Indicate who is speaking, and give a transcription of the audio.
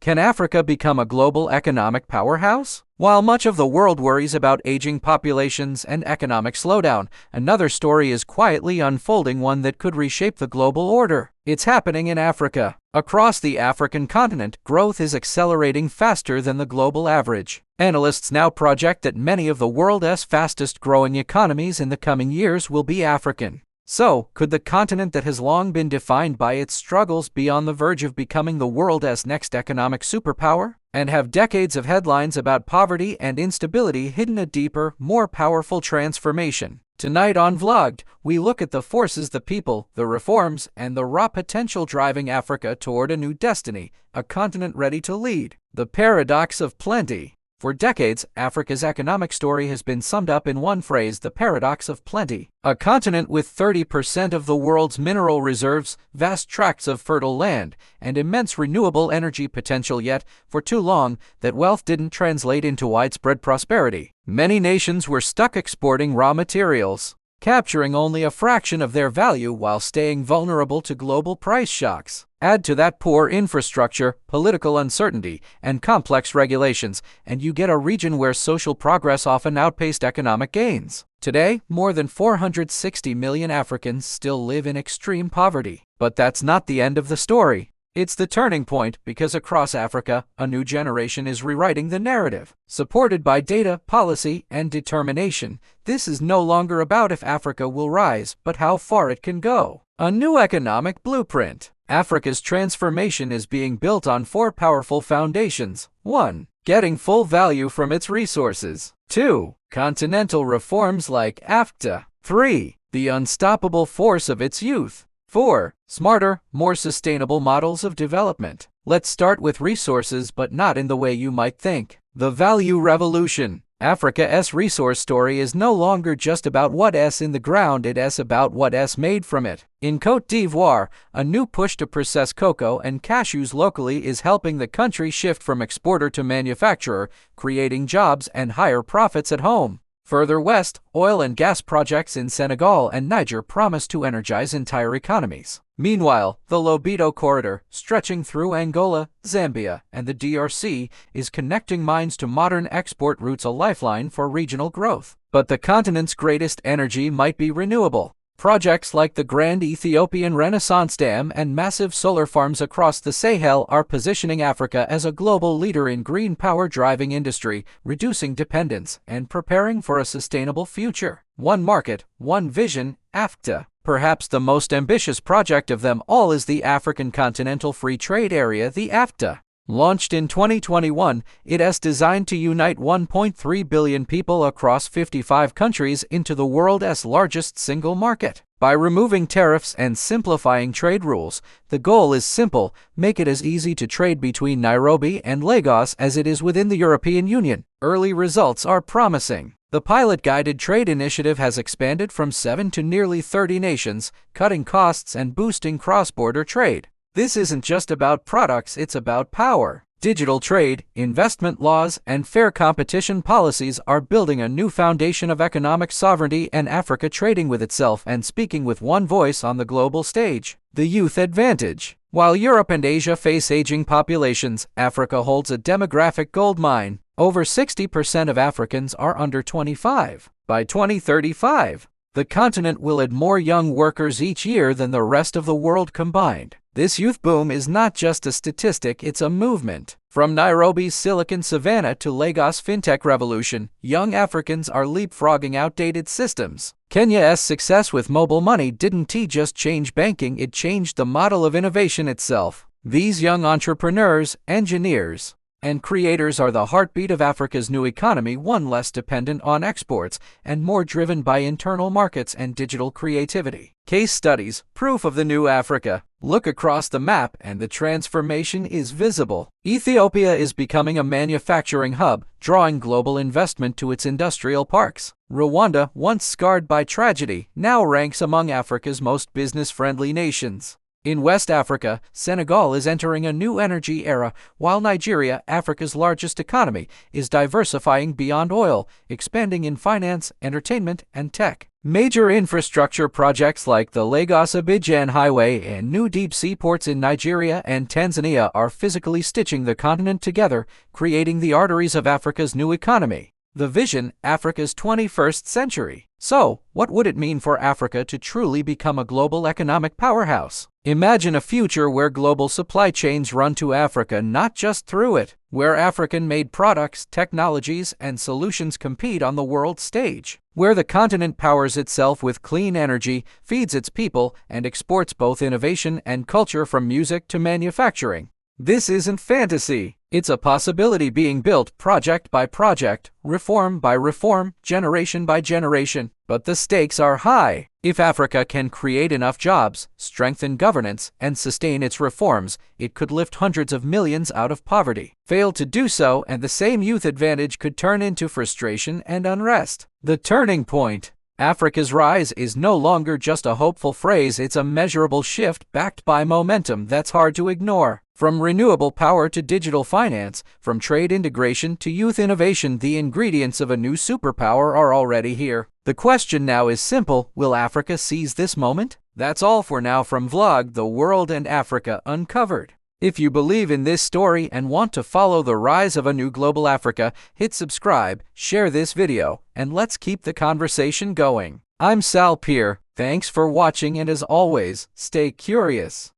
Speaker 1: Can Africa become a global economic powerhouse? While much of the world worries about aging populations and economic slowdown, another story is quietly unfolding, one that could reshape the global order. It's happening in Africa. Across the African continent, growth is accelerating faster than the global average. Analysts now project that many of the world's fastest-growing economies in the coming years will be African. So, could the continent that has long been defined by its struggles be on the verge of becoming the world's next economic superpower? And have decades of headlines about poverty and instability hidden a deeper, more powerful transformation? Tonight on VlogND, we look at the forces, the people, the reforms, and the raw potential driving Africa toward a new destiny, a continent ready to lead. The paradox of plenty. For decades, Africa's economic story has been summed up in one phrase: the paradox of plenty. A continent with 30% of the world's mineral reserves, vast tracts of fertile land, and immense renewable energy potential, yet, for too long, that wealth didn't translate into widespread prosperity. Many nations were stuck exporting raw materials, capturing only a fraction of their value while staying vulnerable to global price shocks. Add to that poor infrastructure, political uncertainty, and complex regulations, and you get a region where social progress often outpaced economic gains. Today, more than 460 million Africans still live in extreme poverty. But that's not the end of the story. It's the turning point, because across Africa, a new generation is rewriting the narrative. Supported by data, policy, and determination, this is no longer about if Africa will rise, but how far it can go. A new economic blueprint. Africa's transformation is being built on four powerful foundations. 1. Getting full value from its resources. 2. Continental reforms like AfCFTA. 3. The unstoppable force of its youth. 4. Smarter, more sustainable models of development. Let's start with resources, but not in the way you might think. The value revolution. Africa's resource story is no longer just about what's in the ground, it's about what's made from it. In Côte d'Ivoire, a new push to process cocoa and cashews locally is helping the country shift from exporter to manufacturer, creating jobs and higher profits at home. Further west, oil and gas projects in Senegal and Niger promise to energize entire economies. Meanwhile, the Lobito corridor, stretching through Angola, Zambia, and the DRC, is connecting mines to modern export routes, a lifeline for regional growth. But the continent's greatest energy might be renewable. Projects like the Grand Ethiopian Renaissance Dam and massive solar farms across the Sahel are positioning Africa as a global leader in green power, driving industry, reducing dependence, and preparing for a sustainable future. One market, one vision, AfCFTA. Perhaps the most ambitious project of them all is the African Continental Free Trade Area, the AfCFTA. Launched in 2021, it is designed to unite 1.3 billion people across 55 countries into the world's largest single market. By removing tariffs and simplifying trade rules, the goal is simple: make it as easy to trade between Nairobi and Lagos as it is within the European Union. Early results are promising. The pilot-guided trade initiative has expanded from 7 to nearly 30 nations, cutting costs and boosting cross-border trade. This isn't just about products, it's about power. Digital trade, investment laws, and fair competition policies are building a new foundation of economic sovereignty and Africa trading with itself and speaking with one voice on the global stage. The youth advantage. While Europe and Asia face aging populations, Africa holds a demographic goldmine. Over 60% of Africans are under 25. By 2035, the continent will add more young workers each year than the rest of the world combined. This youth boom is not just a statistic, it's a movement. From Nairobi's Silicon Savannah to Lagos' fintech revolution, young Africans are leapfrogging outdated systems. Kenya's success with mobile money didn't just change banking, it changed the model of innovation itself. These young entrepreneurs, engineers, and creators are the heartbeat of Africa's new economy, one less dependent on exports and more driven by internal markets and digital creativity. Case studies, proof of the new Africa. Look across the map and the transformation is visible. Ethiopia is becoming a manufacturing hub, drawing global investment to its industrial parks. Rwanda, once scarred by tragedy, now ranks among Africa's most business-friendly nations. In West Africa, Senegal is entering a new energy era, while Nigeria, Africa's largest economy, is diversifying beyond oil, expanding in finance, entertainment, and tech. Major infrastructure projects like the Lagos-Abidjan Highway and new deep-sea ports in Nigeria and Tanzania are physically stitching the continent together, creating the arteries of Africa's new economy. The vision, Africa's 21st century. So, what would it mean for Africa to truly become a global economic powerhouse? Imagine a future where global supply chains run to Africa, not just through it, where African-made products, technologies, and solutions compete on the world stage, where the continent powers itself with clean energy, feeds its people, and exports both innovation and culture from music to manufacturing. This isn't fantasy. It's a possibility being built project by project, reform by reform, generation by generation. But the stakes are high. If Africa can create enough jobs, strengthen governance, and sustain its reforms, it could lift hundreds of millions out of poverty. Fail to do so, and the same youth advantage could turn into frustration and unrest. The turning point. Africa's rise is no longer just a hopeful phrase, it's a measurable shift backed by momentum that's hard to ignore. From renewable power to digital finance, from trade integration to youth innovation, the ingredients of a new superpower are already here. The question now is simple: will Africa seize this moment? That's all for now from Vlog The World and Africa Uncovered. If you believe in this story and want to follow the rise of a new global Africa, hit subscribe, share this video, and let's keep the conversation going. I'm Sal Pier, thanks for watching, and as always, stay curious.